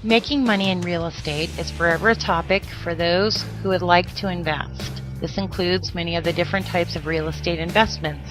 Making money in real estate is forever a topic for those who would like to invest. This includes many of the different types of real estate investments.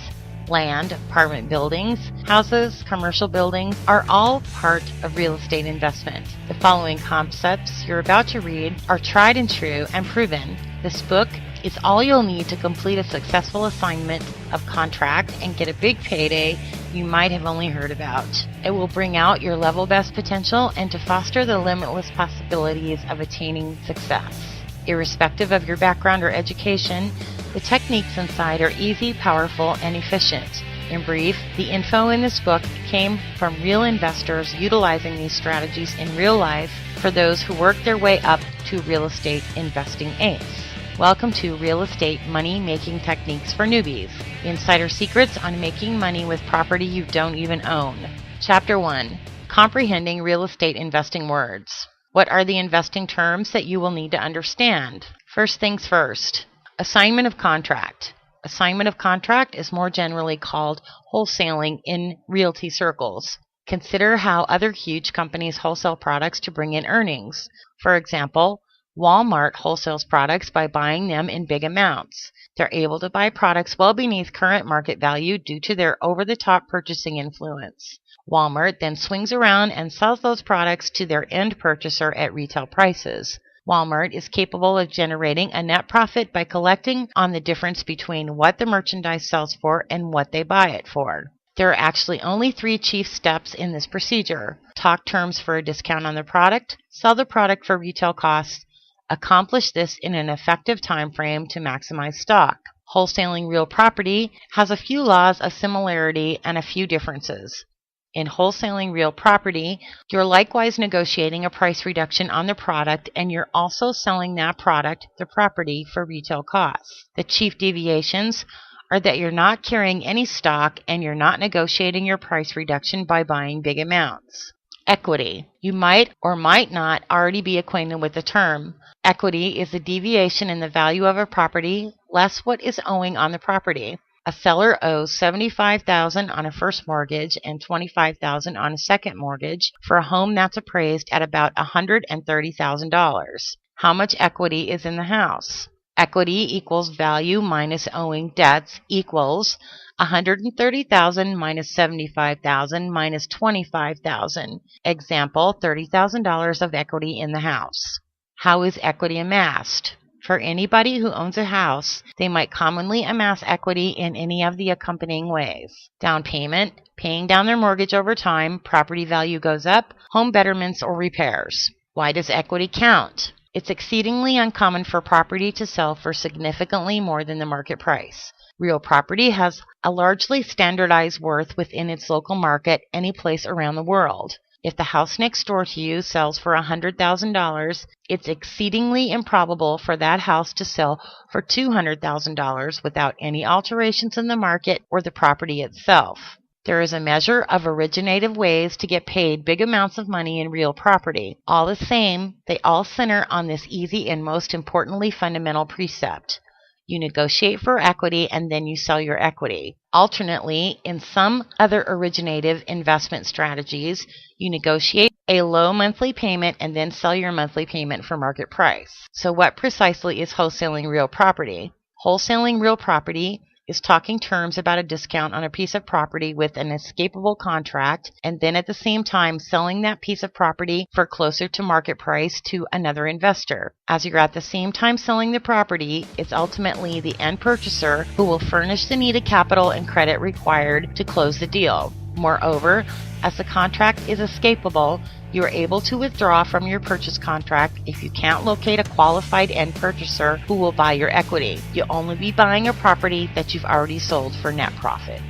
Land, apartment buildings, houses, commercial buildings are all part of real estate investment. The following concepts you're about to read are tried and true and proven. This book is all you'll need to complete a successful assignment of contract and get a big payday you might have only heard about. It will bring out your level best potential and to foster the limitless possibilities of attaining success. Irrespective of your background or education, the techniques inside are easy, powerful, and efficient. In brief, the info in this book came from real investors utilizing these strategies in real life for those who work their way up to real estate investing ace. Welcome to Real Estate Money Making Techniques for Newbies. Insider secrets on making money with property you don't even own. Chapter 1. Comprehending real estate investing words. What are the investing terms that you will need to understand? First things first. Assignment of contract. Assignment of contract is more generally called wholesaling in realty circles. Consider how other huge companies wholesale products to bring in earnings. For example, Walmart wholesales products by buying them in big amounts. They're able to buy products well beneath current market value due to their over-the-top purchasing influence. Walmart then swings around and sells those products to their end purchaser at retail prices. Walmart is capable of generating a net profit by collecting on the difference between what the merchandise sells for and what they buy it for. There are actually only 3 chief steps in this procedure. Talk terms for a discount on the product, sell the product for retail costs, accomplish this in an effective time frame to maximize stock. Wholesaling real property has a few laws of similarity and a few differences. In wholesaling real property, you're likewise negotiating a price reduction on the product and you're also selling that product, the property, for retail costs. The chief deviations are that you're not carrying any stock and you're not negotiating your price reduction by buying big amounts. Equity. You might or might not already be acquainted with the term. Equity is a deviation in the value of a property less what is owing on the property. A seller owes $75,000 on a first mortgage and $25,000 on a second mortgage for a home that's appraised at about $130,000. How much equity is in the house? Equity equals value minus owing debts equals $130,000 minus $75,000 minus $25,000. Example, $30,000 of equity in the house. How is equity amassed? For anybody who owns a house, they might commonly amass equity in any of the accompanying ways. Down payment, paying down their mortgage over time, property value goes up, home betterments or repairs. Why does equity count? It's exceedingly uncommon for property to sell for significantly more than the market price. Real property has a largely standardized worth within its local market any place around the world. If the house next door to you sells for $100,000, it's exceedingly improbable for that house to sell for $200,000 without any alterations in the market or the property itself. There is a measure of originative ways to get paid big amounts of money in real property. All the same, they all center on this easy and most importantly fundamental precept. You negotiate for equity and then you sell your equity. Alternately, in some other originative investment strategies, you negotiate a low monthly payment and then sell your monthly payment for market price. So what precisely is wholesaling real property? Wholesaling real property is talking terms about a discount on a piece of property with an escapable contract and then at the same time selling that piece of property for closer to market price to another investor. As you're at the same time selling the property, it's ultimately the end purchaser who will furnish the needed capital and credit required to close the deal. Moreover, as the contract is escapable, you are able to withdraw from your purchase contract if you can't locate a qualified end purchaser who will buy your equity. You'll only be buying a property that you've already sold for net profit.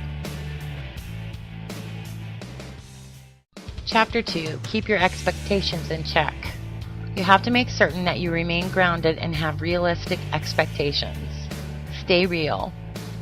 Chapter 2. Keep your expectations in check. You have to make certain that you remain grounded and have realistic expectations. Stay real.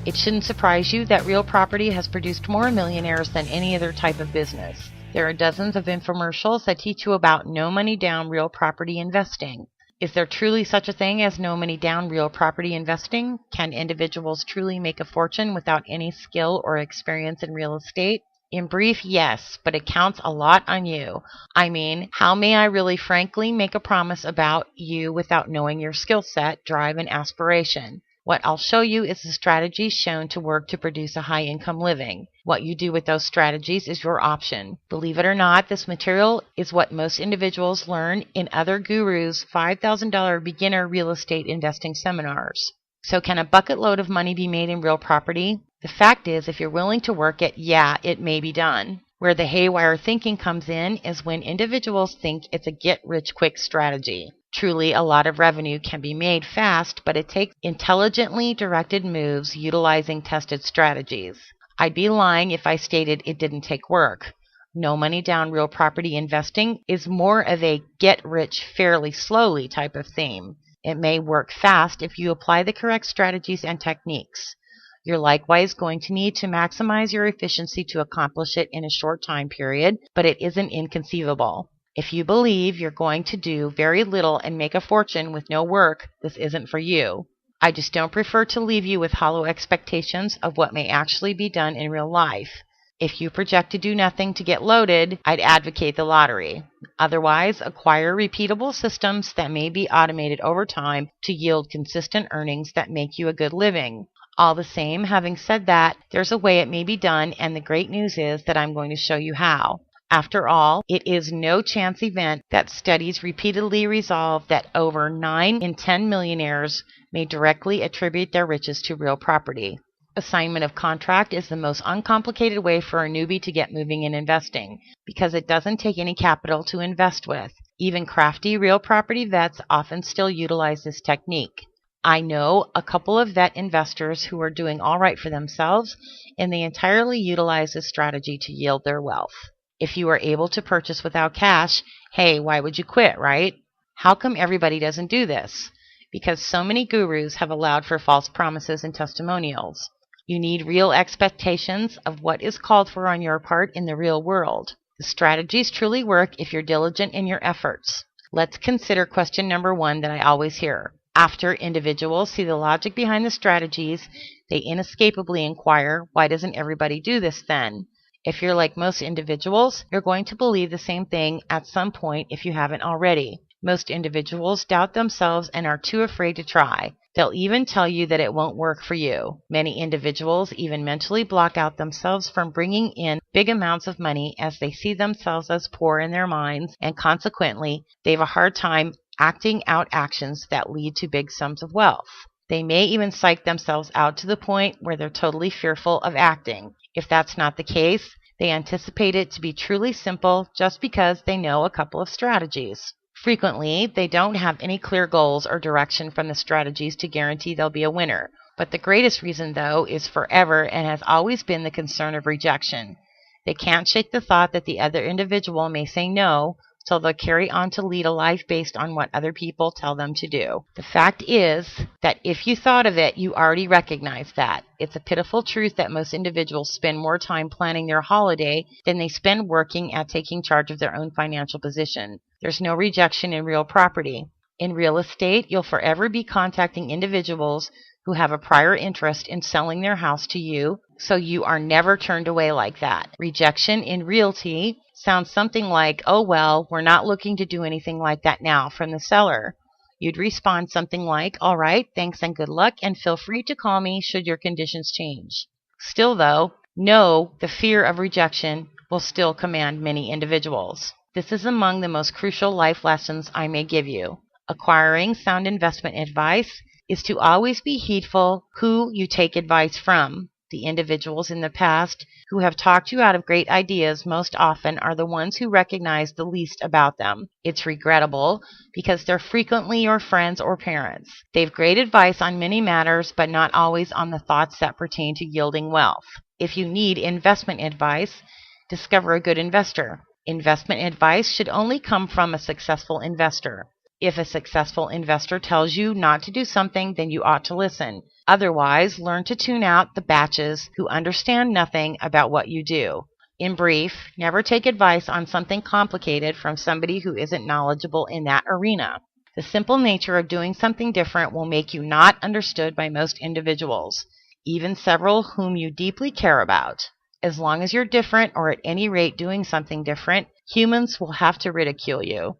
It shouldn't surprise you that real property has produced more millionaires than any other type of business. There are dozens of infomercials that teach you about no money down real property investing. Is there truly such a thing as no money down real property investing? Can individuals truly make a fortune without any skill or experience in real estate? In brief, yes, but it counts a lot on you. I mean, how may I really frankly make a promise about you without knowing your skill set, drive, and aspiration? What I'll show you is the strategies shown to work to produce a high income living. What you do with those strategies is your option. Believe it or not, this material is what most individuals learn in other gurus' $5,000 beginner real estate investing seminars. So can a bucket load of money be made in real property? The fact is, if you're willing to work it, yeah, it may be done. Where the haywire thinking comes in is when individuals think it's a get-rich-quick strategy. Truly, a lot of revenue can be made fast, but it takes intelligently directed moves utilizing tested strategies. I'd be lying if I stated it didn't take work. No money down real property investing is more of a get-rich fairly slowly type of theme. It may work fast if you apply the correct strategies and techniques. You're likewise going to need to maximize your efficiency to accomplish it in a short time period, but it isn't inconceivable. If you believe you're going to do very little and make a fortune with no work, this isn't for you. I just don't prefer to leave you with hollow expectations of what may actually be done in real life. If you project to do nothing to get loaded, I'd advocate the lottery. Otherwise, acquire repeatable systems that may be automated over time to yield consistent earnings that make you a good living. All the same, having said that, there's a way it may be done, and the great news is that I'm going to show you how. After all, it is no chance event that studies repeatedly resolve that over 9 in 10 millionaires may directly attribute their riches to real property. Assignment of contract is the most uncomplicated way for a newbie to get moving in investing, because it doesn't take any capital to invest with. Even crafty real property vets often still utilize this technique. I know a couple of vet investors who are doing all right for themselves, and they entirely utilize this strategy to yield their wealth. If you are able to purchase without cash, hey, why would you quit, right? How come everybody doesn't do this? Because so many gurus have allowed for false promises and testimonials. You need real expectations of what is called for on your part in the real world. The strategies truly work if you're diligent in your efforts. Let's consider question number 1 that I always hear. After individuals see the logic behind the strategies, they inescapably inquire, why doesn't everybody do this then? If you're like most individuals, you're going to believe the same thing at some point if you haven't already. Most individuals doubt themselves and are too afraid to try. They'll even tell you that it won't work for you. Many individuals even mentally block out themselves from bringing in big amounts of money as they see themselves as poor in their minds, and consequently, they have a hard time acting out actions that lead to big sums of wealth. They may even psych themselves out to the point where they're totally fearful of acting. If that's not the case, they anticipate it to be truly simple just because they know a couple of strategies. Frequently, they don't have any clear goals or direction from the strategies to guarantee they'll be a winner. But the greatest reason, though, is forever and has always been the concern of rejection. They can't shake the thought that the other individual may say no, so they'll carry on to lead a life based on what other people tell them to do. The fact is that if you thought of it, you already recognize that. It's a pitiful truth that most individuals spend more time planning their holiday than they spend working at taking charge of their own financial position. There's no rejection in real property. In real estate, you'll forever be contacting individuals who have a prior interest in selling their house to you, so you are never turned away like that. Rejection in realty sounds something like, oh well, we're not looking to do anything like that now, from the seller. You'd respond something like, all right, thanks and good luck, and feel free to call me should your conditions change. Still though, know the fear of rejection will still command many individuals. This is among the most crucial life lessons I may give you. Acquiring sound investment advice is to always be heedful who you take advice from. The individuals in the past who have talked you out of great ideas most often are the ones who recognize the least about them. It's regrettable because they're frequently your friends or parents. They've great advice on many matters, but not always on the thoughts that pertain to yielding wealth. If you need investment advice, discover a good investor. Investment advice should only come from a successful investor. If a successful investor tells you not to do something, then you ought to listen. Otherwise, learn to tune out the batches who understand nothing about what you do. In brief, never take advice on something complicated from somebody who isn't knowledgeable in that arena. The simple nature of doing something different will make you not understood by most individuals, even several whom you deeply care about. As long as you're different, or at any rate doing something different, humans will have to ridicule you.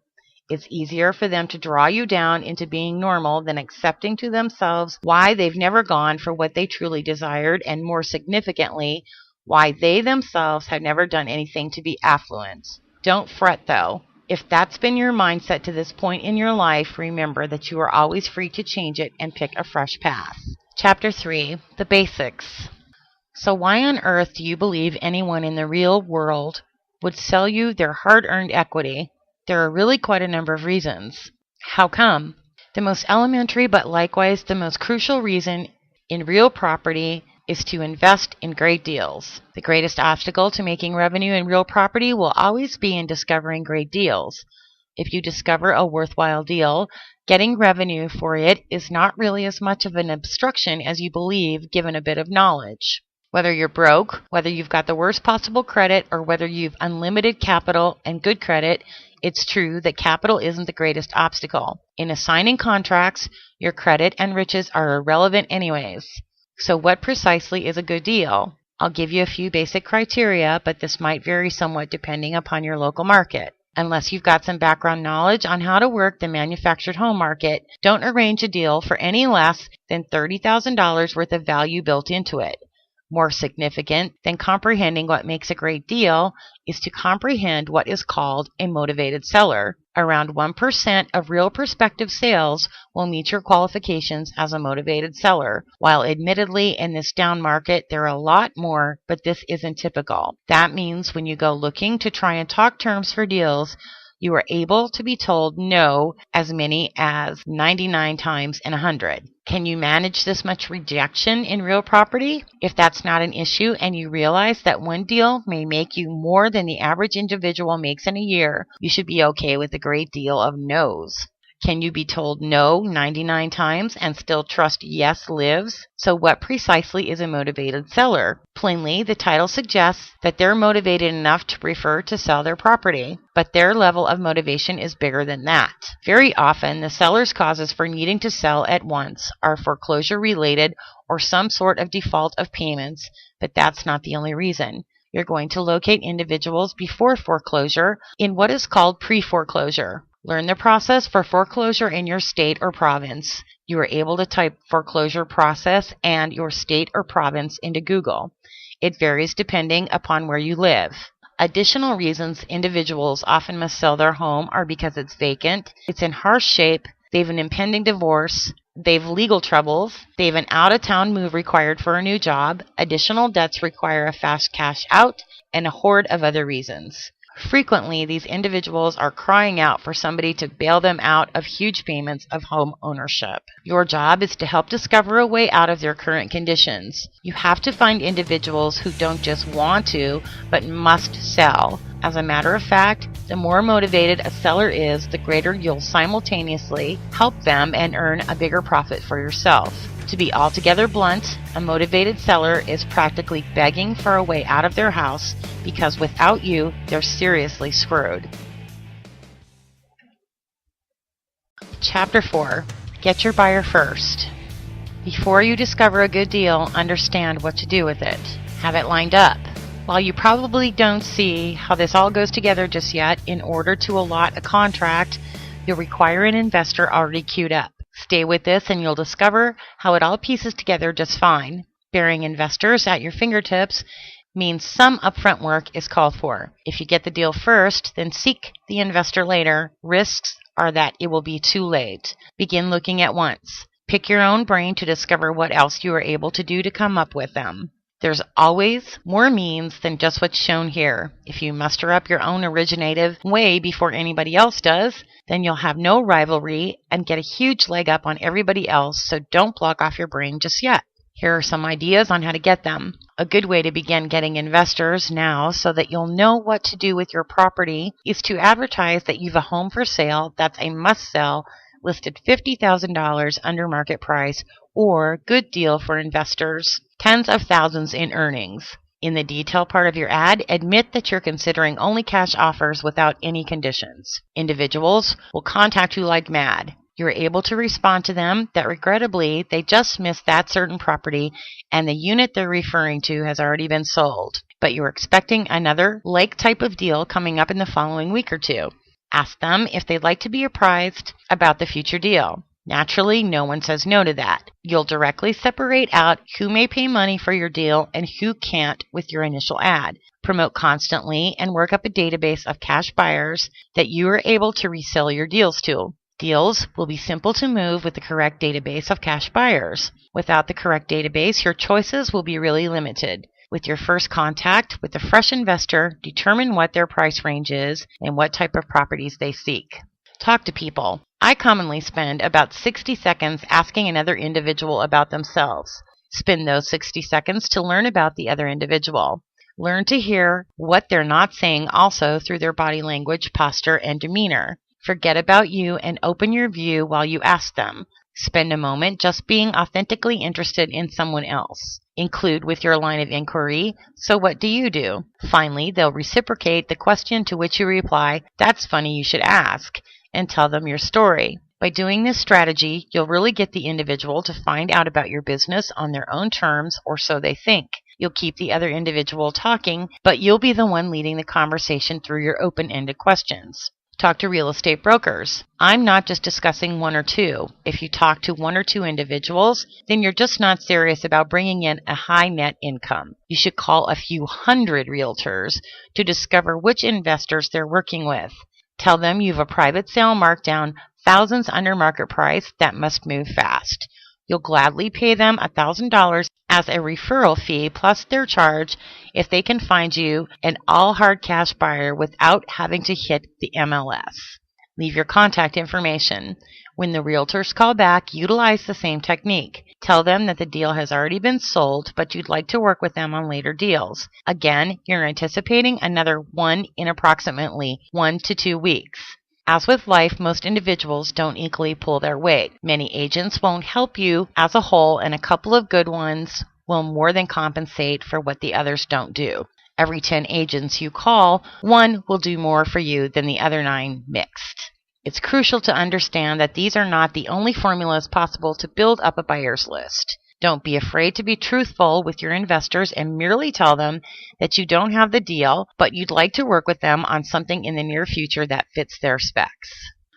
It's easier for them to draw you down into being normal than accepting to themselves why they've never gone for what they truly desired, and more significantly, why they themselves have never done anything to be affluent. Don't fret though. If that's been your mindset to this point in your life, remember that you are always free to change it and pick a fresh path. Chapter 3, The Basics. So why on earth do you believe anyone in the real world would sell you their hard-earned equity? There are really quite a number of reasons. How come? The most elementary but likewise the most crucial reason in real property is to invest in great deals. The greatest obstacle to making revenue in real property will always be in discovering great deals. If you discover a worthwhile deal, getting revenue for it is not really as much of an obstruction as you believe, given a bit of knowledge. Whether you're broke, whether you've got the worst possible credit, or whether you've unlimited capital and good credit, it's true that capital isn't the greatest obstacle. In assigning contracts, your credit and riches are irrelevant anyways. So what precisely is a good deal? I'll give you a few basic criteria, but this might vary somewhat depending upon your local market. Unless you've got some background knowledge on how to work the manufactured home market, don't arrange a deal for any less than $30,000 worth of value built into it. More significant than comprehending what makes a great deal is to comprehend what is called a motivated seller. Around 1% of real prospective sales will meet your qualifications as a motivated seller. While admittedly in this down market there are a lot more, but this isn't typical. That means when you go looking to try and talk terms for deals, you are able to be told no as many as 99 times in 100. Can you manage this much rejection in real property? If that's not an issue and you realize that one deal may make you more than the average individual makes in a year, you should be okay with a great deal of no's. Can you be told no 99 times and still trust yes lives? So what precisely is a motivated seller? Plainly, the title suggests that they're motivated enough to prefer to sell their property, but their level of motivation is bigger than that. Very often, the seller's causes for needing to sell at once are foreclosure related or some sort of default of payments, but that's not the only reason. You're going to locate individuals before foreclosure in what is called pre-foreclosure. Learn the process for foreclosure in your state or province. You are able to type foreclosure process and your state or province into Google. It varies depending upon where you live. Additional reasons individuals often must sell their home are because it's vacant, it's in harsh shape, they have an impending divorce, they've legal troubles, they have an out-of-town move required for a new job, additional debts require a fast cash out, and a horde of other reasons. Frequently, these individuals are crying out for somebody to bail them out of huge payments of home ownership. Your job is to help discover a way out of their current conditions. You have to find individuals who don't just want to, but must sell. As a matter of fact, the more motivated a seller is, the greater you'll simultaneously help them and earn a bigger profit for yourself. To be altogether blunt, a motivated seller is practically begging for a way out of their house because without you, they're seriously screwed. Chapter 4. Get your buyer first. Before you discover a good deal, understand what to do with it. Have it lined up. While you probably don't see how this all goes together just yet, in order to allot a contract, you'll require an investor already queued up. Stay with this and you'll discover how it all pieces together just fine. Bearing investors at your fingertips means some upfront work is called for. If you get the deal first, then seek the investor later. Risks are that it will be too late. Begin looking at once. Pick your own brain to discover what else you are able to do to come up with them. There's always more means than just what's shown here. If you muster up your own originative way before anybody else does, then you'll have no rivalry and get a huge leg up on everybody else, so don't block off your brain just yet. Here are some ideas on how to get them. A good way to begin getting investors now so that you'll know what to do with your property is to advertise that you've a home for sale that's a must-sell, listed $50,000 under market price, or good deal for investors, tens of thousands in earnings. In the detail part of your ad, admit that you're considering only cash offers without any conditions. Individuals will contact you like mad. You're able to respond to them that regrettably they just missed that certain property and the unit they're referring to has already been sold. but you're expecting another like type of deal coming up in the following week or two. Ask them if they'd like to be apprised about the future deal. Naturally, no one says no to that. You'll directly separate out who may pay money for your deal and who can't with your initial ad. Promote constantly and work up a database of cash buyers that you are able to resell your deals to. Deals will be simple to move with the correct database of cash buyers. Without the correct database, your choices will be really limited. With your first contact with a fresh investor, determine what their price range is and what type of properties they seek. Talk to people. I commonly spend about 60 seconds asking another individual about themselves. Spend those 60 seconds to learn about the other individual. Learn to hear what they're not saying also through their body language, posture, and demeanor. Forget about you and open your view while you ask them. Spend a moment just being authentically interested in someone else. Include with your line of inquiry, so what do you do? Finally, they'll reciprocate the question to which you reply, that's funny, you should ask, and tell them your story. By doing this strategy, you'll really get the individual to find out about your business on their own terms, or so they think. You'll keep the other individual talking, but you'll be the one leading the conversation through your open-ended questions. Talk to real estate brokers. I'm not just discussing one or two. If you talk to one or two individuals, then you're just not serious about bringing in a high net income. You should call a few hundred realtors to discover which investors they're working with. Tell them you've a private sale markdown thousands under market price that must move fast. You'll gladly pay them $1,000 as a referral fee plus their charge if they can find you an all hard cash buyer without having to hit the MLS. Leave your contact information. When the realtors call back, utilize the same technique. Tell them that the deal has already been sold, but you'd like to work with them on later deals. Again, you're anticipating another one in approximately 1 to 2 weeks. As with life, most individuals don't equally pull their weight. Many agents won't help you as a whole, and a couple of good ones will more than compensate for what the others don't do. Every 10 agents you call, one will do more for you than the other 9 mixed. It's crucial to understand that these are not the only formulas possible to build up a buyer's list. Don't be afraid to be truthful with your investors and merely tell them that you don't have the deal, but you'd like to work with them on something in the near future that fits their specs.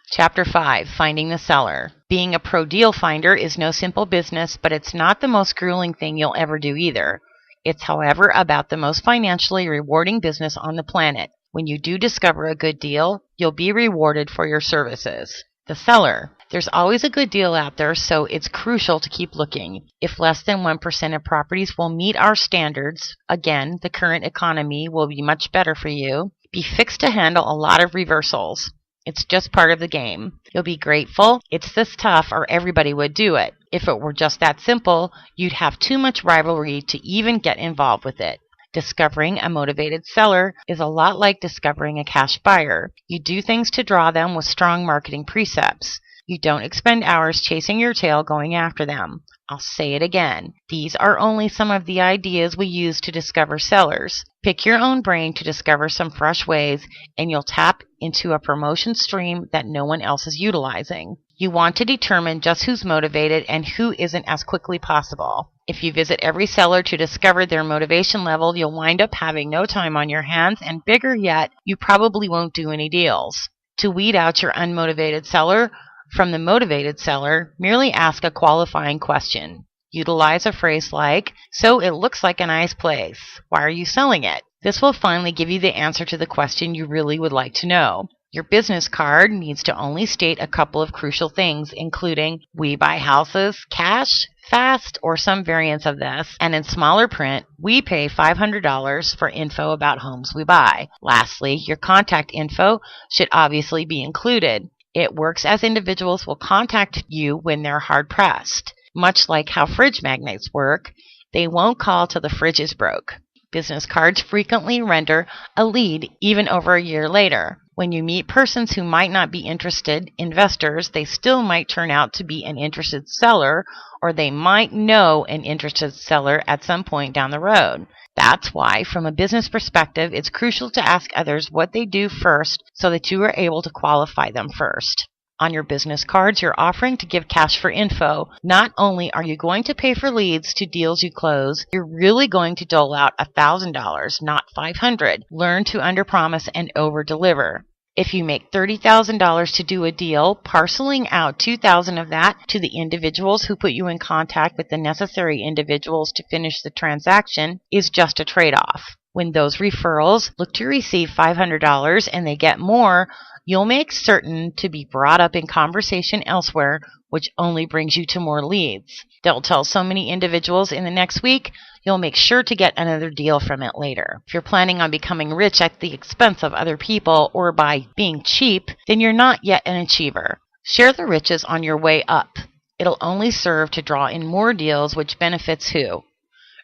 Chapter 5. Finding the seller. Being a pro deal finder is no simple business, but it's not the most grueling thing you'll ever do either. It's, however, about the most financially rewarding business on the planet. When you do discover a good deal, you'll be rewarded for your services. The seller. There's always a good deal out there, so it's crucial to keep looking. If less than 1% of properties will meet our standards, again, the current economy will be much better for you. Be fixed to handle a lot of reversals. It's just part of the game. You'll be grateful it's this tough or everybody would do it. If it were just that simple, you'd have too much rivalry to even get involved with it. Discovering a motivated seller is a lot like discovering a cash buyer. You do things to draw them with strong marketing precepts. You don't expend hours chasing your tail going after them. I'll say it again. These are only some of the ideas we use to discover sellers. Pick your own brain to discover some fresh ways, and you'll tap into a promotion stream that no one else is utilizing. You want to determine just who's motivated and who isn't as quickly possible. If you visit every seller to discover their motivation level, you'll wind up having no time on your hands, and bigger yet, you probably won't do any deals. To weed out your unmotivated seller from the motivated seller, merely ask a qualifying question. Utilize a phrase like, "So it looks like a nice place. Why are you selling it?" This will finally give you the answer to the question you really would like to know. Your business card needs to only state a couple of crucial things, including, "We buy houses, cash, fast," or some variance of this, and in smaller print, "We pay $500 for info about homes we buy." Lastly, your contact info should obviously be included. It works as individuals will contact you when they're hard-pressed. Much like how fridge magnets work, they won't call till the fridge is broke. Business cards frequently render a lead even over a year later. When you meet persons who might not be interested investors, they still might turn out to be an interested seller, or they might know an interested seller at some point down the road. That's why, from a business perspective, it's crucial to ask others what they do first so that you are able to qualify them first. On your business cards, you're offering to give cash for info. Not only are you going to pay for leads to deals you close, you're really going to dole out $1,000, not $500. Learn to underpromise and overdeliver. If you make $30,000 to do a deal, parceling out $2,000 of that to the individuals who put you in contact with the necessary individuals to finish the transaction is just a trade-off. When those referrals look to receive $500 and they get more, you'll make certain to be brought up in conversation elsewhere, which only brings you to more leads. They'll tell so many individuals in the next week, you'll make sure to get another deal from it later. If you're planning on becoming rich at the expense of other people or by being cheap, then you're not yet an achiever. Share the riches on your way up. It'll only serve to draw in more deals, which benefits who?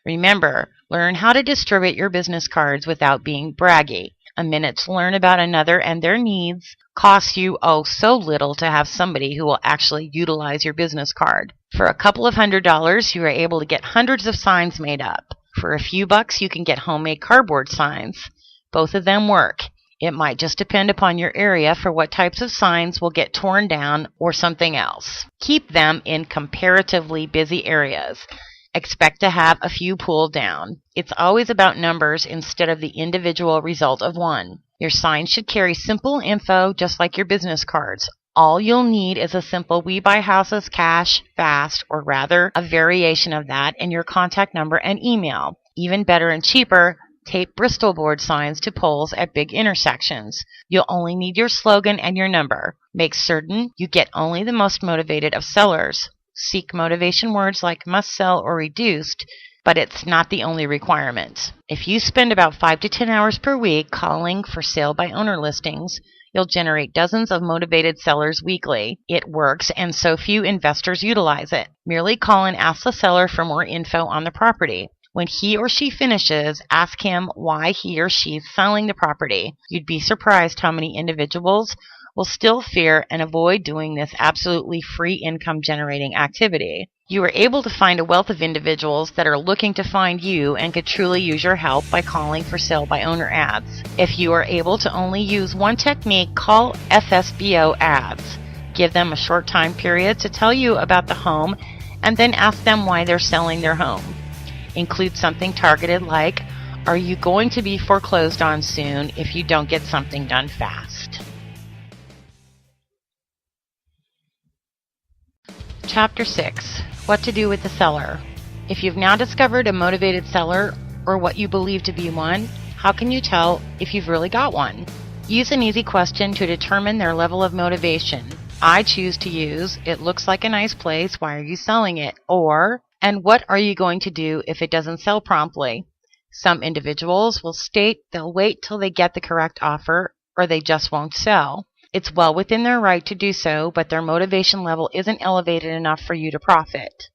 Remember, learn how to distribute your business cards without being braggy. A minute to learn about another and their needs costs you so little to have somebody who will actually utilize your business card. For a couple of $100s, you are able to get hundreds of signs made up. For a few bucks, you can get homemade cardboard signs. Both of them work. It might just depend upon your area for what types of signs will get torn down or something else. Keep them in comparatively busy areas. Expect to have a few pulled down. It's always about numbers instead of the individual result of one. Your signs should carry simple info just like your business cards. All you'll need is a simple "We buy houses cash, fast," or rather a variation of that, and your contact number and email. Even better and cheaper, tape Bristol board signs to poles at big intersections. You'll only need your slogan and your number. Make certain you get only the most motivated of sellers. Seek motivation words like must sell or reduced, but it's not the only requirement. If you spend about 5 to 10 hours per week calling for sale by owner listings, you'll generate dozens of motivated sellers weekly. It works, and so few investors utilize it. Merely call and ask the seller for more info on the property. When he or she finishes, ask him why he or she is selling the property. You'd be surprised how many individuals will still fear and avoid doing this absolutely free income generating activity. You are able to find a wealth of individuals that are looking to find you and could truly use your help by calling for sale by owner ads. If you are able to only use one technique, call FSBO ads. Give them a short time period to tell you about the home and then ask them why they're selling their home. Include something targeted like, "Are you going to be foreclosed on soon if you don't get something done fast?" Chapter 6. What to do with the seller. If you've now discovered a motivated seller, or what you believe to be one, how can you tell if you've really got one? Use an easy question to determine their level of motivation. I choose to use, "It looks like a nice place, why are you selling it?" Or, "And what are you going to do if it doesn't sell promptly?" Some individuals will state they'll wait till they get the correct offer, or they just won't sell. It's well within their right to do so, but their motivation level isn't elevated enough for you to profit.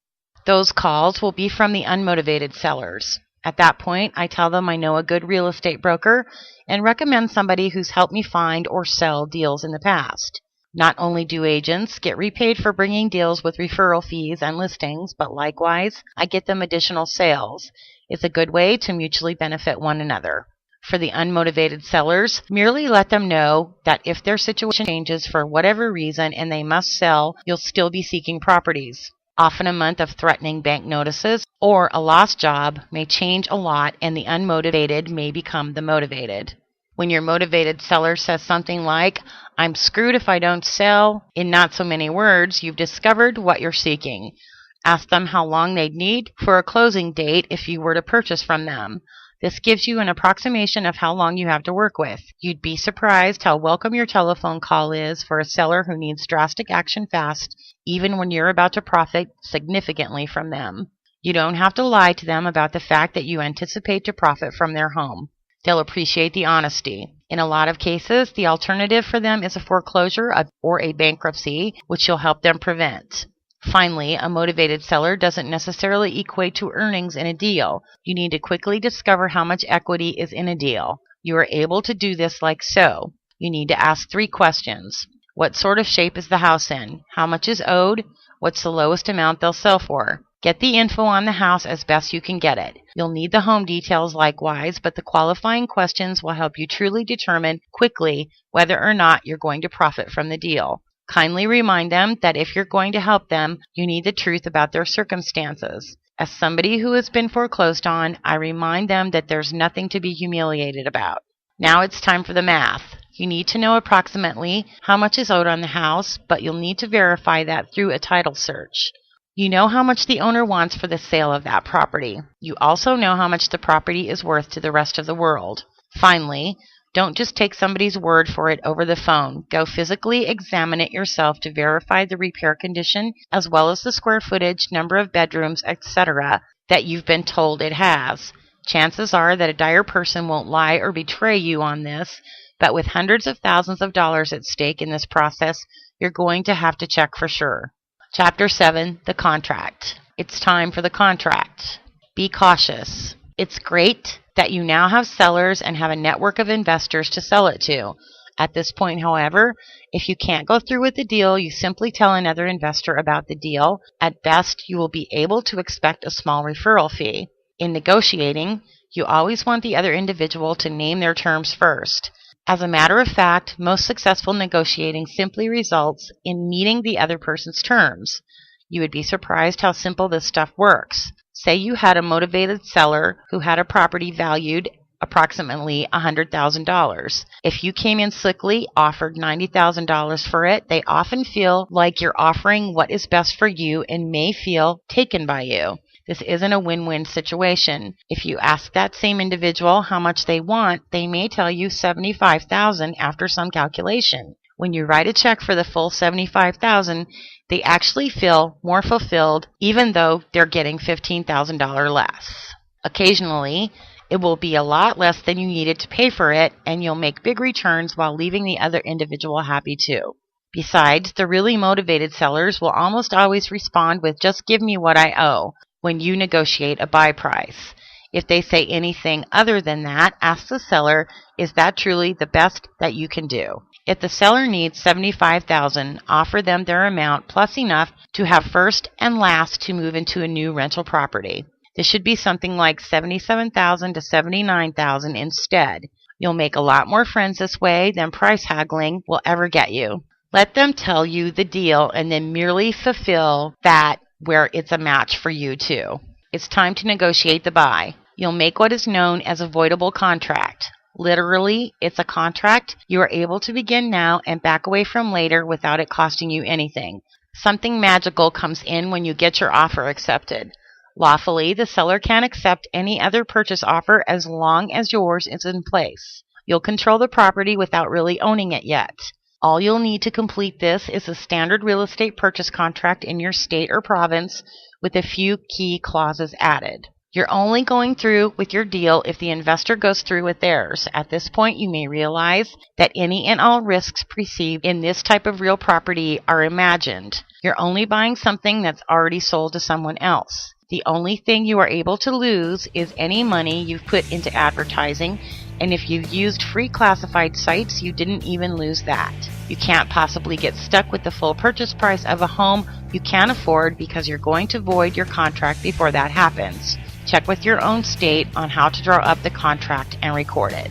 Those calls will be from the unmotivated sellers. At that point, I tell them I know a good real estate broker and recommend somebody who's helped me find or sell deals in the past. Not only do agents get repaid for bringing deals with referral fees and listings, but likewise, I get them additional sales. It's a good way to mutually benefit one another. For the unmotivated sellers, merely let them know that if their situation changes for whatever reason and they must sell, you'll still be seeking properties. Often a month of threatening bank notices or a lost job may change a lot, and the unmotivated may become the motivated. When your motivated seller says something like, "I'm screwed if I don't sell," in not so many words, you've discovered what you're seeking. Ask them how long they'd need for a closing date if you were to purchase from them. This gives you an approximation of how long you have to work with. You'd be surprised how welcome your telephone call is for a seller who needs drastic action fast, even when you're about to profit significantly from them. You don't have to lie to them about the fact that you anticipate to profit from their home. They'll appreciate the honesty. In a lot of cases, the alternative for them is a foreclosure or a bankruptcy, which you'll help them prevent. Finally, a motivated seller doesn't necessarily equate to earnings in a deal. You need to quickly discover how much equity is in a deal. You are able to do this like so. You need to ask 3 questions. What sort of shape is the house in? How much is owed? What's the lowest amount they'll sell for? Get the info on the house as best you can get it. You'll need the home details likewise, but the qualifying questions will help you truly determine quickly whether or not you're going to profit from the deal. Kindly remind them that if you're going to help them, you need the truth about their circumstances. As somebody who has been foreclosed on, I remind them that there's nothing to be humiliated about. Now it's time for the math. You need to know approximately how much is owed on the house, but you'll need to verify that through a title search. You know how much the owner wants for the sale of that property. You also know how much the property is worth to the rest of the world. Finally, don't just take somebody's word for it over the phone. Go physically examine it yourself to verify the repair condition as well as the square footage, number of bedrooms, etc. that you've been told it has. Chances are that a dire person won't lie or betray you on this, but with hundreds of thousands of dollars at stake in this process, you're going to have to check for sure. Chapter 7, the contract. It's time for the contract. Be cautious. It's great that you now have sellers and have a network of investors to sell it to. At this point, however, if you can't go through with the deal, you simply tell another investor about the deal. At best, you will be able to expect a small referral fee. In negotiating, you always want the other individual to name their terms first. As a matter of fact, most successful negotiating simply results in meeting the other person's terms. You would be surprised how simple this stuff works. Say you had a motivated seller who had a property valued approximately $100,000. If you came in slickly, offered $90,000 for it, they often feel like you're offering what is best for you and may feel taken by you. This isn't a win-win situation. If you ask that same individual how much they want, they may tell you $75,000 after some calculation. When you write a check for the full $75,000, they actually feel more fulfilled even though they're getting $15,000 less. Occasionally, it will be a lot less than you needed to pay for it, and you'll make big returns while leaving the other individual happy too. Besides, the really motivated sellers will almost always respond with "just give me what I owe" when you negotiate a buy price. If they say anything other than that, ask the seller, is that truly the best that you can do? If the seller needs $75,000, offer them their amount plus enough to have first and last to move into a new rental property. This should be something like $77,000 to $79,000 instead. You'll make a lot more friends this way than price haggling will ever get you. Let them tell you the deal and then merely fulfill that where it's a match for you too. It's time to negotiate the buy. You'll make what is known as a voidable contract. Literally, it's a contract you are able to begin now and back away from later without it costing you anything. Something magical comes in when you get your offer accepted. Lawfully, the seller can accept any other purchase offer as long as yours is in place. You'll control the property without really owning it yet. All you'll need to complete this is a standard real estate purchase contract in your state or province with a few key clauses added. You're only going through with your deal if the investor goes through with theirs. At this point, you may realize that any and all risks perceived in this type of real property are imagined. You're only buying something that's already sold to someone else. The only thing you are able to lose is any money you've put into advertising, and if you've used free classified sites, you didn't even lose that. You can't possibly get stuck with the full purchase price of a home you can't afford because you're going to void your contract before that happens. Check with your own state on how to draw up the contract and record it.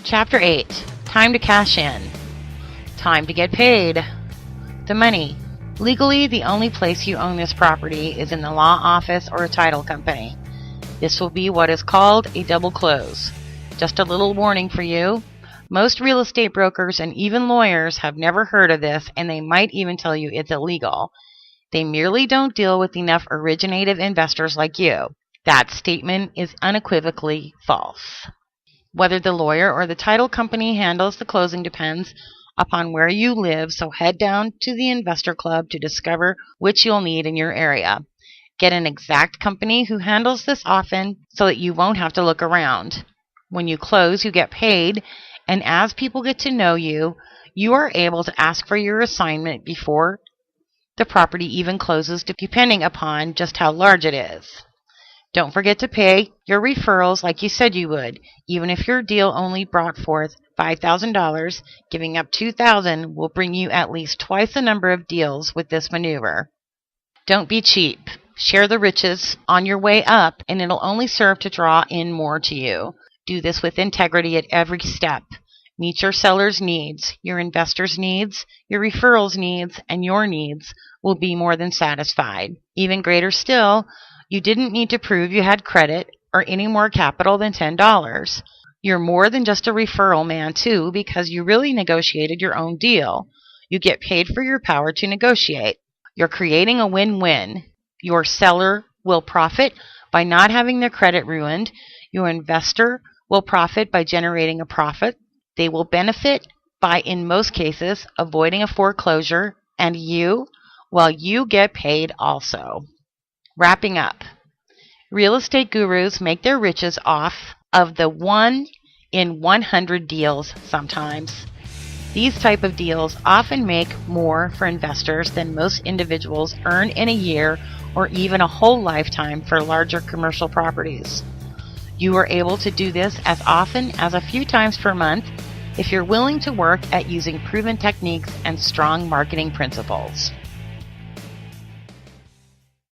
Chapter 8. Time to cash in. Time to get paid. The money. Legally, the only place you own this property is in the law office or a title company. This will be what is called a double close. Just a little warning for you. Most real estate brokers and even lawyers have never heard of this, and they might even tell you it's illegal. They merely don't deal with enough originative investors like you. That statement is unequivocally false. Whether the lawyer or the title company handles the closing depends upon where you live, so head down to the investor club to discover which you'll need in your area. Get an exact company who handles this often so that you won't have to look around. When you close, you get paid, and as people get to know you, you are able to ask for your assignment before the property even closes, depending upon just how large it is. Don't forget to pay your referrals like you said you would. Even if your deal only brought forth $5,000, giving up $2,000 will bring you at least twice the number of deals with this maneuver. Don't be cheap. Share the riches on your way up, and it'll only serve to draw in more to you. Do this with integrity at every step. Meet your seller's needs, your investor's needs, your referrals needs, and your needs will be more than satisfied. Even greater still, you didn't need to prove you had credit or any more capital than $10. You're more than just a referral man too, because you really negotiated your own deal. You get paid for your power to negotiate. You're creating a win-win. Your seller will profit by not having their credit ruined. Your investor will profit by generating a profit. They will benefit by, in most cases, avoiding a foreclosure, and you get paid also. Wrapping up, real estate gurus make their riches off of the 1 in 100 deals sometimes. These type of deals often make more for investors than most individuals earn in a year or even a whole lifetime for larger commercial properties. You are able to do this as often as a few times per month if you're willing to work at using proven techniques and strong marketing principles.